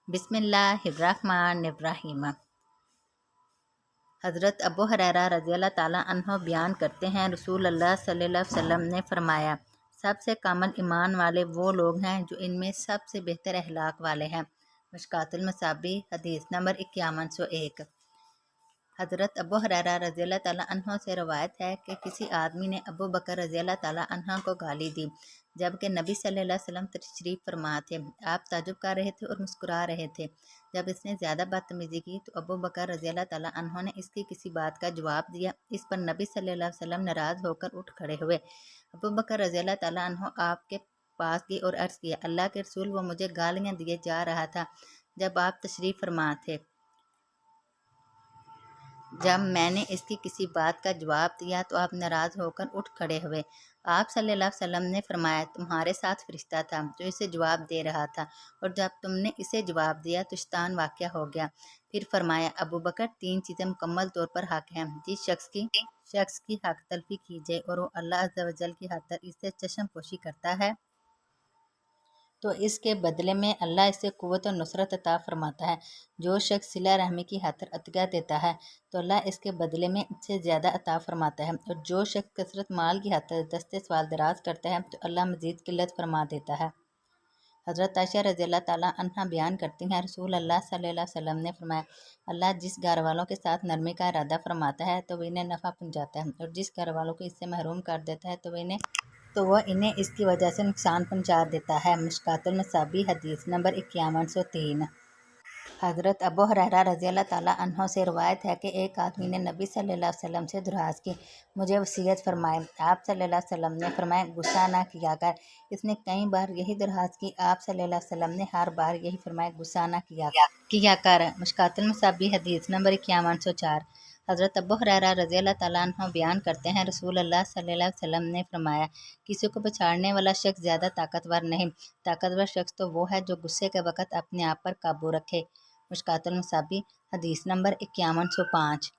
बिस्मिल्लाहिर्रहमानिर्रहीम। हज़रत अबू हुरैरा रज़ियल्लाहु ताला अन्हु बयान करते हैं, रसूल अल्लाह सल्लल्लाहु अलैहि वसल्लम ने फरमाया, सबसे कामिल ईमान वाले वो लोग हैं जो इनमें सबसे बेहतर अखलाक वाले हैं। मिशकातुल मसाबी हदीस नंबर 5101। हज़रत अबू हुरैरा रज़ियल्लाहु ताला अन्हु से रवायत है कि किसी आदमी ने अबू बकर रज़ियल्लाहु ताला अन्हु को गाली दी, जबकि नबी सल्लल्लाहु अलैहि वसल्लम तशरीफ़ फरमा थे। आप ताजुब कर रहे थे और मुस्कुरा रहे थे। जब इसने ज़्यादा बदतमीज़ी की तो अबू बकर रज़ियल्लाहु ताला अन्हु ने इसकी किसी बात का जवाब दिया। इस पर नबी सल्लल्लाहु अलैहि वसल्लम नाराज़ होकर उठ खड़े हुए। अबू बकर रज़ियल्लाहु ताला अन्हु आपके पास गए और अर्ज़ किया, अल्लाह के रसूल, वो मुझे गालियाँ दिए जा रहा था जब आप तशरीफ़ फरमा थे। जब मैंने इसकी किसी बात का जवाब दिया तो आप नाराज़ होकर उठ खड़े हुए। आप सल्लल्लाहु अलैहि वसल्लम ने फरमाया, तुम्हारे साथ फरिश्ता था जो इसे जवाब दे रहा था, और जब तुमने इसे जवाब दिया तो शैतान वाक़या हो गया। फिर फरमाया, अबू बकर, 3 चीज़ें मुकम्मल तौर पर हक हैं। जिस शख्स की हक तलफी की जाए और वो अल्लाह अज़्ज़ा व जल की खातिर इससे चश्म पोशी करता है तो इसके बदले में अल्लाह इसे क़ुव्वत और नुसरत अता फरमाता है। जो शख्स सिला रहमी की खातिर अतिया देता है तो अल्लाह इसके बदले में इससे ज़्यादा अता फरमाता है, और जो शख्स कसरत माल की खातिर दस्ते सवाल दराज करता है तो अल्लाह मज़ीद किल्लत फरमा देता है। हज़रत आयशा रज़ियल्लाहु ताला अन्हा बयान करती हैं, रसूल अल्लाह सल्लल्लाहु अलैहि वसल्लम ने फरमाया, अल्लाह जिस घर वालों के साथ नरमी का इरादा फरमाता है तो वह इन्हें नफ़ा पहुँचाता है, और जिस घर वालों को इससे महरूम कर देता है तो वह इन्हें इसकी वजह से नुकसान पहुँचा देता है। मिशकातुल मसाबी हदीस नंबर 5103। हज़रत अबू हुरैरा रज़ियल्लाहु ताला अन्हु से रवायत है कि एक आदमी ने नबी सल्लल्लाहु अलैहि वसल्लम से दुराज़ की, मुझे वसीयत फरमाए। आप सल्लल्लाहु अलैहि वसल्लम ने फरमाया, गुस्सा ना किया कर। इसने कई बार यही दरख्वास्त की। आप सल्लल्लाहु अलैहि वसल्लम ने हर बार यही फरमाया, गुस्सा ना किया कर। मिशकातुल मसाबी हदीस नंबर 5104। हज़रत अबू हुरैरा रज़ियल्लाहु ताला अन्हु बयान करते हैं, रसूल अल्लाह सल्लल्लाहु अलैहि वसल्लम ने फरमाया, किसी को पछाड़ने वाला शख्स ज़्यादा ताकतवर नहीं। ताकतवर शख्स तो वो है जो गुस्से के वक़्त अपने आप पर काबू रखे। मिशकातुल मसाबी हदीस नंबर 5105।